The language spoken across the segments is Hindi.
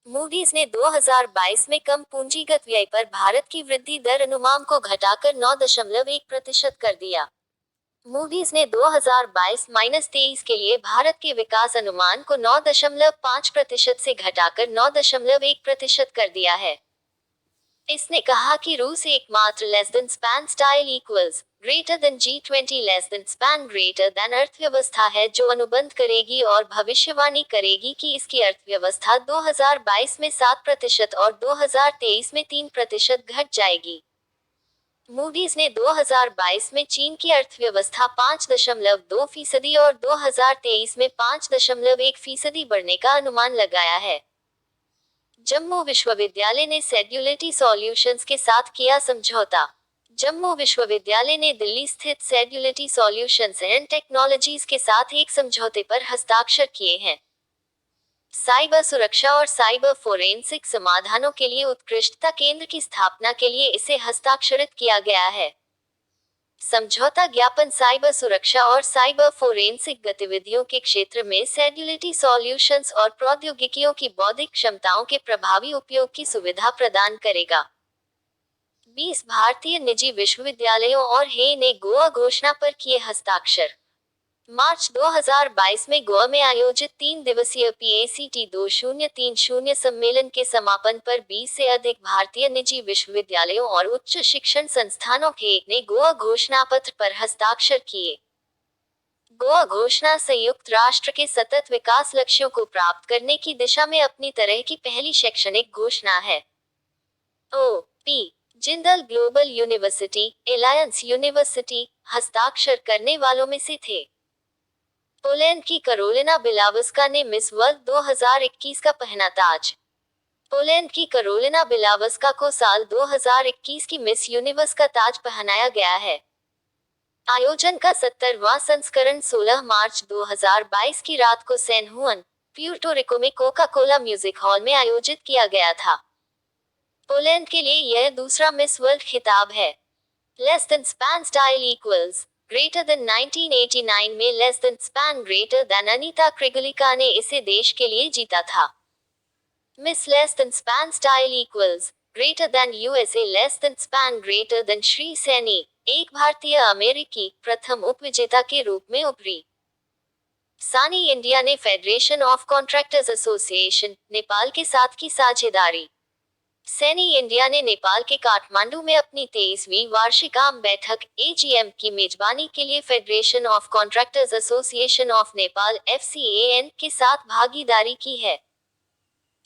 मूडीज ने 2022 में कम पूंजीगत व्यय पर भारत की वृद्धि दर अनुमान को घटाकर 9.1% कर दिया। मूडीज ने 2022-23 के लिए भारत के विकास अनुमान को 9.5% से घटाकर 9.1% कर दिया है। इसने कहा कि रूस एकमात्र less than span style equals greater then G20 less than span greater then अर्थव्यवस्था है जो अनुबंध करेगी और भविष्यवाणी करेगी कि इसकी अर्थव्यवस्था 2022 में 7% और 2023 में 3% घट जाएगी। मूडीज ने 2022 में चीन की अर्थव्यवस्था 5.2% और 2023 में 5.1% बढ़ने का अनुमान लगाया है। जम्मू विश्वविद्यालय ने सेड्यूलिटी सॉल्यूशंस के साथ किया समझौता। जम्मू विश्वविद्यालय ने दिल्ली स्थित सेड्यूलिटी सॉल्यूशंस एंड टेक्नोलॉजीज के साथ एक समझौते पर हस्ताक्षर किए हैं। साइबर सुरक्षा और साइबर फोरेंसिक समाधानों के लिए उत्कृष्टता केंद्र की स्थापना के लिए इसे हस्ताक्षरित किया गया है। समझौता ज्ञापन साइबर सुरक्षा और साइबर फोरेंसिक गतिविधियों के क्षेत्र में सेड्यूलिटी सॉल्यूशंस और प्रौद्योगिकियों की बौद्धिक क्षमताओं के प्रभावी उपयोग की सुविधा प्रदान करेगा। 20 भारतीय निजी विश्वविद्यालयों और हे ने गोवा घोषणा पर किए हस्ताक्षर। मार्च 2022 में गोवा में आयोजित 3 दिवसीय PACT 2030 सम्मेलन के समापन पर 20 से अधिक भारतीय निजी विश्वविद्यालयों और उच्च शिक्षण संस्थानों के ने गोवा घोषणा पत्र पर हस्ताक्षर किए। गोवा घोषणा संयुक्त राष्ट्र के सतत विकास लक्ष्यों को प्राप्त करने की दिशा में अपनी तरह की पहली शैक्षणिक घोषणा है। O.P. Jindal Global University Alliance University हस्ताक्षर करने वालों में से थे। पोलैंड की करोलिना बिलावस्का ने मिस वर्ल्ड 2021 का पहना ताज। पोलैंड की करोलिना बिलावस्का को साल 2021 की मिस यूनिवर्स का ताज पहनाया गया है। आयोजन का 70वां संस्करण 16 मार्च 2022 की रात को सैन हुआन, प्यूर्टो रिको में कोका कोला म्यूजिक हॉल में आयोजित किया गया था। पोलैंड के लिए यह दूसरा मिस वर्ल्ड खिताब है। Less than span style equals greater than 1989 में less than span greater than Anita क्रिगलिका ने इसे देश के लिए जीता था। Miss less than span style equals greater than USA less than span greater than Shri Saini एक भारतीय अमेरिकी प्रथम उपविजेता के रूप में उभरी। सानी इंडिया ने federation of Contractors association Nepal के साथ की साझेदारी। सैनी इंडिया ने नेपाल के काठमांडू में अपनी 23वीं वार्षिक आम बैठक AGM की मेजबानी के लिए Federation of Contractors Association of Nepal FCAN के साथ भागीदारी की है।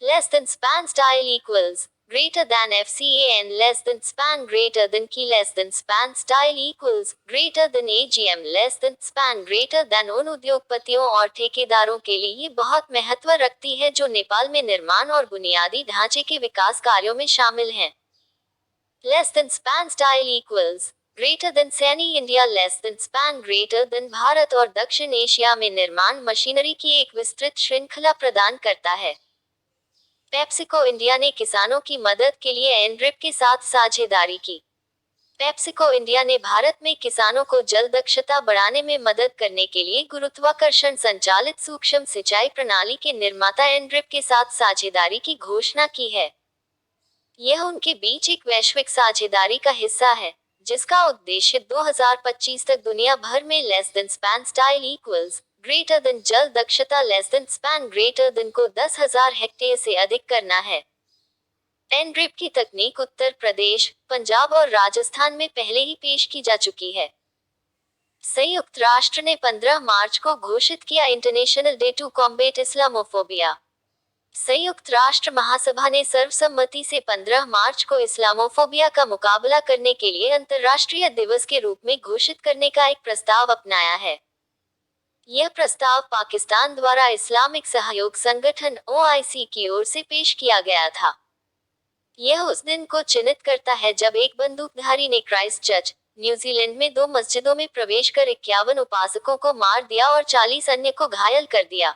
Less than span style equals greater than FCAN less than span greater than की less than span style equals greater than AGM less than span greater than उन उद्योगपतियों और ठेकेदारों के लिए ये बहुत महत्व रखती है जो नेपाल में निर्माण और बुनियादी ढांचे के विकास कार्यों में शामिल हैं। Less than span style equals greater then Saini India less than span greater then Bharat और दक्षिण एशिया में निर्माण मशीनरी की एक विस्तृत श्रृंखला प्रदान करता है। पेप्सिको इंडिया ने किसानों की मदद के लिए एनड्रिप के साथ साझेदारी की। पेप्सिको इंडिया ने भारत में किसानों को जल दक्षता बढ़ाने में मदद करने के लिए गुरुत्वाकर्षण संचालित सूक्ष्म सिंचाई प्रणाली के निर्माता एनड्रिप के साथ साझेदारी की घोषणा की है। यह उनके बीच एक वैश्विक साझेदारी का हिस्सा है, जिसका उद्देश्य 2025 तक दुनिया भर में less than span style equals greater then जल दक्षता less than span greater then को 10,000 हेक्टेयर से अधिक करना है। एनड्रिप की तकनीक उत्तर प्रदेश, पंजाब और राजस्थान में पहले ही पेश की जा चुकी है। संयुक्त राष्ट्र ने 15 मार्च को घोषित किया International Day to Combat Islamophobia. संयुक्त राष्ट्र महासभा ने सर्वसम्मति से 15 मार्च को इस्लामोफोबिया का मुकाबला करने के लिए अंतर्राष्ट्रीय दिवस के रूप में घोषित करने का एक प्रस्ताव अपनाया है। यह प्रस्ताव पाकिस्तान द्वारा इस्लामिक सहयोग संगठन OIC की ओर से पेश किया गया था। यह उस दिन को चिन्हित करता है जब एक बंदूकधारी ने क्राइस्टचर्च, न्यूजीलैंड में 2 मस्जिदों में प्रवेश कर 51 उपासकों को मार दिया और 40 अन्य को घायल कर दिया।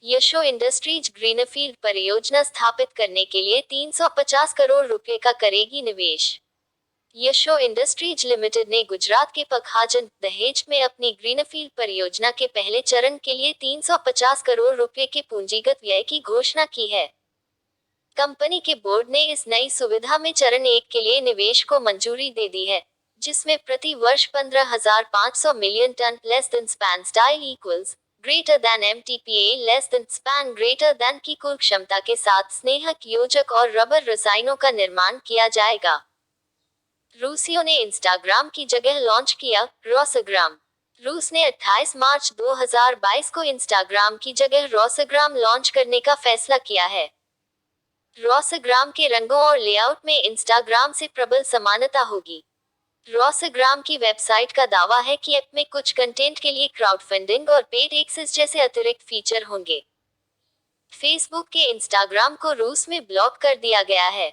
यशो इंडस्ट्रीज ग्रीनफील्ड परियोजना स्थापित करने के लिए 350 करोड़ रुपए का करेगी निवेश। यशो इंडस्ट्रीज लिमिटेड ने गुजरात के पखाजन, दहेज में अपनी ग्रीनफील्ड परियोजना के पहले चरण के लिए 350 करोड़ रुपए के पूंजीगत व्यय की घोषणा की है। कंपनी के बोर्ड ने इस नई सुविधा में चरण 1 के लिए निवेश को मंजूरी दे दी है, जिसमें प्रति वर्ष 15,500 million tonne less than span style equals greater than MTPA less than span greater than की कुल क्षमता के साथ स्नेहक योजक और रबर रसायनों का निर्माण किया जाएगा। रूसियों ने इंस्टाग्राम की जगह लॉन्च किया रोसाग्राम। रूस ने 28 मार्च 2022 को इंस्टाग्राम की जगह रोसाग्राम लॉन्च करने का फैसला किया है। रोसाग्राम के रंगों और लेआउट में इंस्टाग्राम से प्रबल समानता होगी। रोसाग्राम की वेबसाइट का दावा है कि ऐप में कुछ कंटेंट के लिए क्राउडफंडिंग और पेड एक्सेस जैसे अतिरिक्त फीचर होंगे। फेसबुक के इंस्टाग्राम को रूस में ब्लॉक कर दिया गया है।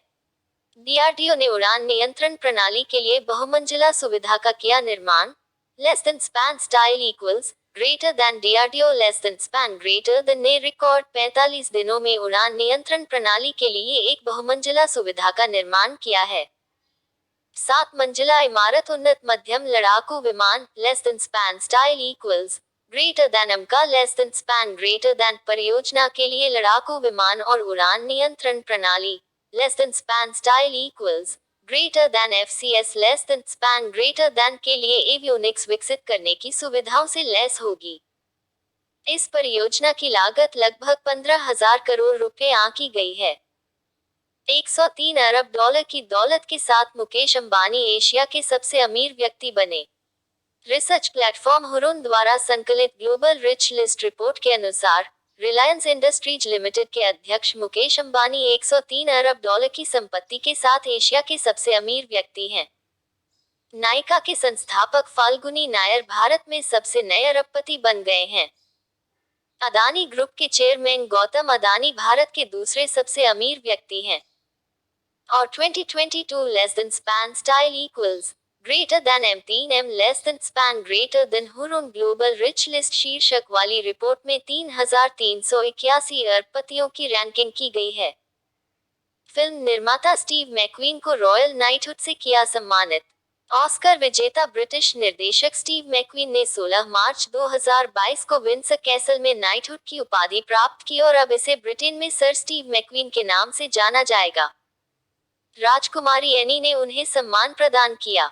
DRDO ने उड़ान नियंत्रण प्रणाली के लिए बहुमंजिला सुविधा का किया निर्माण। Less than span style equals greater then DRDO less than span greater then ने रिकॉर्ड 45 दिनों में उड़ान नियंत्रण प्रणाली के लिए एक बहुमंजिला सुविधा का निर्माण किया है। 7 मंजिला इमारत उन्नत मध्यम लड़ाकू विमान less than span style equals greater than AMCA less than span greater than परियोजना के लिए लड़ाकू विमान और उड़ान नियंत्रण प्रणाली less than span style equals greater than FCS less than span greater than के लिए एवियोनिक्स विकसित करने की सुविधाओं से लैस होगी। इस परियोजना की लागत लगभग 15,000 करोड़ रुपए आंकी गई है। 103 अरब डॉलर की दौलत के साथ मुकेश अंबानी एशिया के सबसे अमीर व्यक्ति बने। रिसर्च प्लेटफॉर्म हुरुन द्वारा संकलित ग्लोबल रिच लिस्ट रिपोर्ट के अनुसार रिलायंस इंडस्ट्रीज लिमिटेड के अध्यक्ष मुकेश अंबानी 103 अरब डॉलर की संपत्ति के साथ एशिया के सबसे अमीर व्यक्ति हैं। नायका के संस्थापक फाल्गुनी नायर भारत में सबसे नए अरबपति बन गए हैं। अदानी ग्रुप के चेयरमैन गौतम अदानी भारत के दूसरे सबसे अमीर व्यक्ति हैं। और 2022 less than span style equals greater then M3M less than span greater then Hurun global rich list शीर्षक वाली रिपोर्ट में 3,381 अरबपतियों की रैंकिंग की गई है। फिल्म निर्माता स्टीव मैकक्वीन को रॉयल नाइटहुड से किया सम्मानित। ऑस्कर विजेता ब्रिटिश निर्देशक स्टीव मैकक्वीन ने 16 मार्च 2022 को विंडसर कैसल में नाइटहुड की उपाधि प्राप्त की और अब इसे ब्रिटेन में सर स्टीव मैकक्वीन के नाम से जाना जाएगा। राजकुमारी एनी ने उन्हें सम्मान प्रदान किया।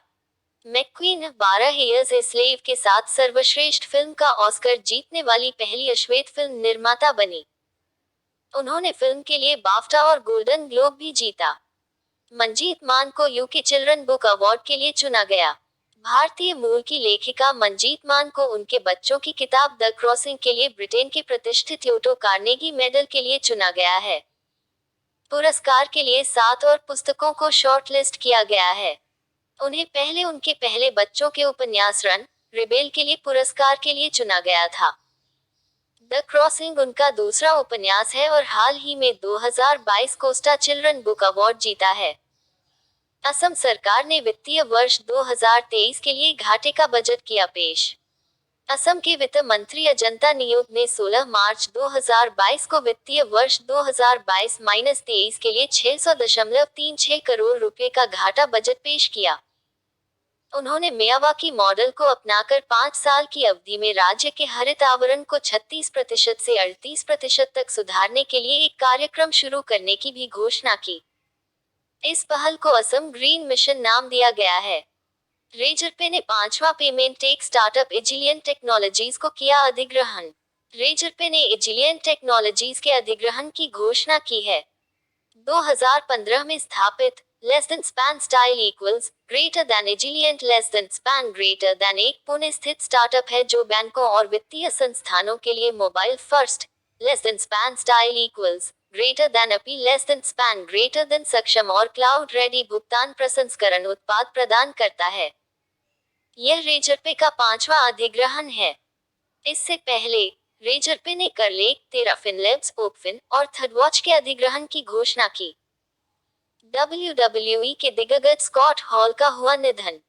मैकक्वीन 12 इयर्स ए स्लेव के साथ सर्वश्रेष्ठ फिल्म का ऑस्कर जीतने वाली पहली अश्वेत फिल्म निर्माता बनी। उन्होंने फिल्म के लिए बाफ्टा और गोल्डन ग्लोब भी जीता। मंजीत मान को यूके चिल्ड्रन बुक अवार्ड के लिए चुना गया। भारतीय मूल की लेखिका मंजीत मान को उनके बच्चों की किताब द क्रॉसिंग के लिए ब्रिटेन के प्रतिष्ठित ओटो कार्नेगी मेडल के लिए चुना गया है। पुरस्कार के लिए 7 और पुस्तकों को शॉर्टलिस्ट किया गया है। उन्हें पहले उनके पहले बच्चों के उपन्यास रन रिबेल के लिए पुरस्कार के लिए चुना गया था। द क्रॉसिंग उनका दूसरा उपन्यास है और हाल ही में 2022 कोस्टा चिल्ड्रन बुक अवार्ड जीता है। असम सरकार ने वित्तीय वर्ष 2023 के लिए घाटे का बजट किया पेश। असम के वित्त मंत्री अजंता नियोग ने 16 मार्च 2022 को वित्तीय वर्ष 2022-23 के लिए 600.36 करोड़ रुपए का घाटा बजट पेश किया। उन्होंने मियावाकी मॉडल को अपनाकर 5 साल की अवधि में राज्य के हरित आवरण को 36% से 38% तक सुधारने के लिए एक कार्यक्रम शुरू करने की भी घोषणा की। इस पहल को असम ग्रीन मिशन नाम दिया गया है। रेजरपे ने 5वां पेमेंट टेक स्टार्टअप एजिलियन टेक्नोलॉजीज को किया अधिग्रहण। रेजरपे ने एजिलियन टेक्नोलॉजीज के अधिग्रहण की घोषणा की है। 2015 में स्थापित less than span style equals greater than Agiliant less than span greater than एक पुणे स्थित स्टार्टअप है जो बैंकों और वित्तीय संस्थानों के लिए mobile first less than span style equals greater than API less than span greater than सक्षम और क्लाउड रेडी भुगतान प्रसंस्करण उत्पाद प्रदान करता है। यह रेजरपे का 5वां अधिग्रहण है। इससे पहले रेजरपे ने करलेक, तेराफिन लैब्स, ओपफिन और थर्डवॉच के अधिग्रहण की घोषणा की। WWE के दिग्गज स्कॉट हॉल का हुआ निधन।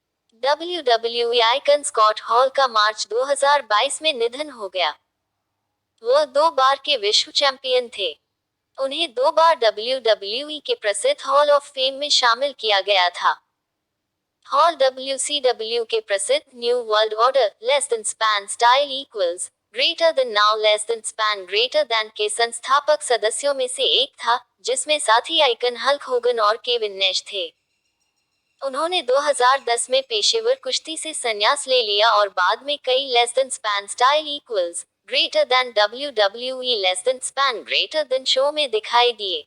WWE आइकन स्कॉट हॉल का मार्च 2022 में निधन हो गया। वह 2 बार के विश्व चैंपियन थे। उन्हें 2 बार WWE के प्रसिद्ध हॉल ऑफ फेम में शामिल किया गया था। हॉल WCW के प्रसिद्ध new world order less than span style equals greater then now less than span greater than के संस्थापक सदस्यों में से एक था, जिसमें साथी आइकन हल्क होगन और केविन नैश थे। उन्होंने 2010 में पेशेवर कुश्ती से संन्यास ले लिया और बाद में कई less than span style equals greater then WWE less than span greater then show में दिखाई दिए।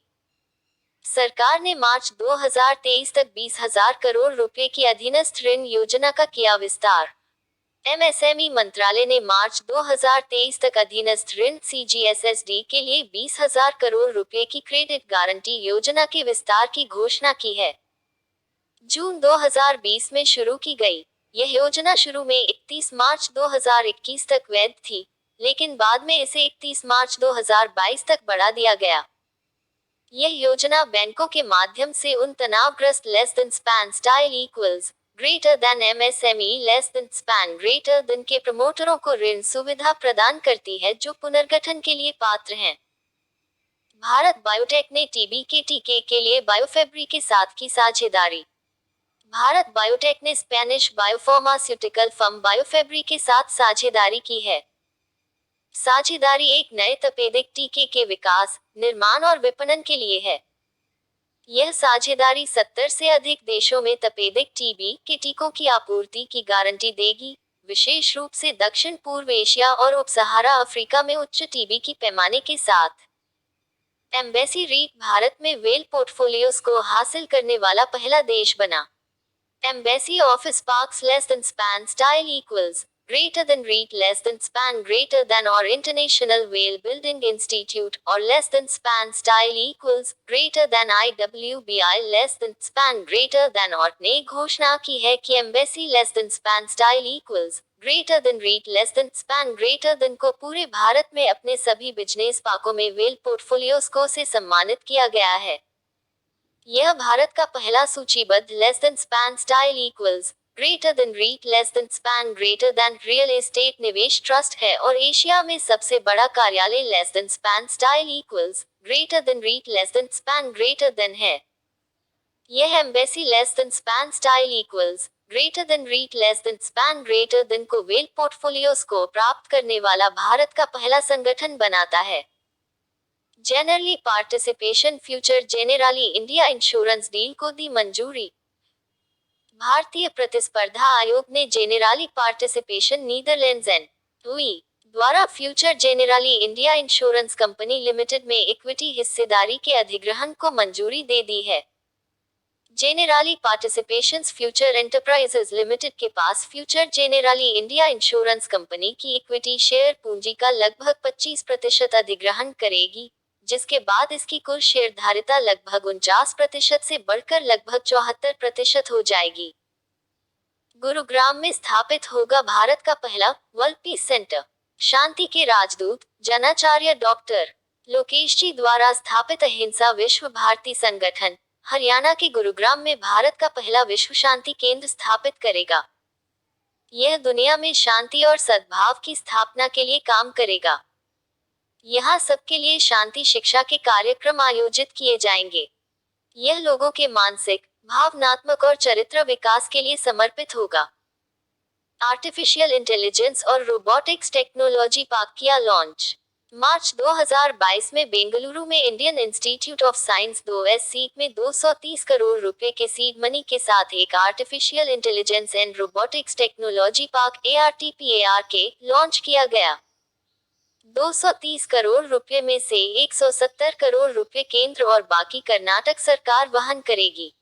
सरकार ने मार्च 2023 तक 20,000 करोड़ रुपए की अधीनस्थ ऋण योजना का किया विस्तार। एमएसएमई मंत्रालय ने मार्च 2023 तक अधीनस्थ ऋण CGSSD के लिए 20,000 करोड़ रुपए की क्रेडिट गारंटी योजना के विस्तार की घोषणा की है। जून 2020 में शुरू की गई यह योजना शुरू में 31 मार्च 2021 तक वैध थी, लेकिन बाद में इसे 31 मार्च 2022 तक बढ़ा दिया गया। यह योजना बैंकों के माध्यम से उन तनावग्रस्त less than span style equals greater then MSME less than span greater than के प्रमोटरों को ऋण सुविधा प्रदान करती है जो पुनर्गठन के लिए पात्र हैं। भारत बायोटेक ने टीबी के टीके के लिए बायोफेब्री के साथ की साझेदारी। भारत बायोटेक ने स्पेनिश बायोफार्मास्यूटिकल फर्म बायोफेब्री के साथ साझेदारी की है। साझेदारी एक नए तपेदिक टीके के विकास, निर्माण और विपणन के लिए है। यह साझेदारी 70 से अधिक देशों में तपेदिक टीबी के टीकों की आपूर्ति की गारंटी देगी, विशेष रूप से दक्षिण पूर्व एशिया और उप-सहारा अफ्रीका में उच्च टीबी की पैमाने के साथ। एम्बेसी रीट भारत में वेल पोर्टफोलियोज को हासिल करने वाला पहला देश बना। Embassy office parks less than span style equals greater than REIT less than span greater than or International Whale Building Institute or less than span style equals greater than IWBI less than span greater than or ने घोषणा की है कि embassy less than span style equals greater then REIT less than span greater then को पूरे भारत में अपने सभी बिजनेस पार्कों में वेल पोर्टफोलियोज को से सम्मानित किया गया है। यह भारत का पहला सूचीबद्ध less than span style equals greater then REIT less than span greater then real estate निवेश ट्रस्ट है और एशिया में सबसे बड़ा कार्यालय less than span style equals greater then REIT less than span greater then है। यह embassy less than span style equals greater then REIT less than span greater then को वेल पोर्टफोलियोज को प्राप्त करने वाला भारत का पहला संगठन बनाता है। Generali Participation Future Generali India Insurance deal को दी मंजूरी। भारतीय प्रतिस्पर्धा आयोग ने Generali Participation Netherlands N V द्वारा Future Generali India Insurance Company Limited में इक्विटी हिस्सेदारी के अधिग्रहण को मंजूरी दे दी है। Generali Participations Future Enterprises Limited के पास Future Generali India Insurance Company की इक्विटी शेयर पूंजी का लगभग 25% अधिग्रहण करेगी, जिसके बाद इसकी कुल शेयरधारिता लगभग 49% से बढ़कर लगभग 74% हो जाएगी। गुरुग्राम में स्थापित होगा भारत का पहला वर्ल्ड पीस सेंटर। शांति के राजदूत जनाचार्य डॉक्टर लोकेश जी द्वारा स्थापित अहिंसा विश्व भारती संगठन हरियाणा के गुरुग्राम में भारत का पहला विश्व शांति केंद्र स्थापित करेगा। यह दुनिया में शांति और सद्भाव की स्थापना के लिए काम करेगा। यहाँ सबके लिए शांति शिक्षा के कार्यक्रम आयोजित किए जाएंगे। यह लोगों के मानसिक, भावनात्मक और चरित्र विकास के लिए समर्पित होगा। आर्टिफिशियल इंटेलिजेंस और रोबोटिक्स टेक्नोलॉजी पार्क किया लॉन्च। मार्च 2022 में बेंगलुरु में Indian institute of science 2SC में 230 करोड़ रुपए के सीड मनी के साथ एक artificial intelligence and robotics technology park ARTPARK launch किया गया। 230 करोड़ रुपए में से 170 करोड़ रुपए केंद्र और बाकी कर्नाटक सरकार वहन करेगी।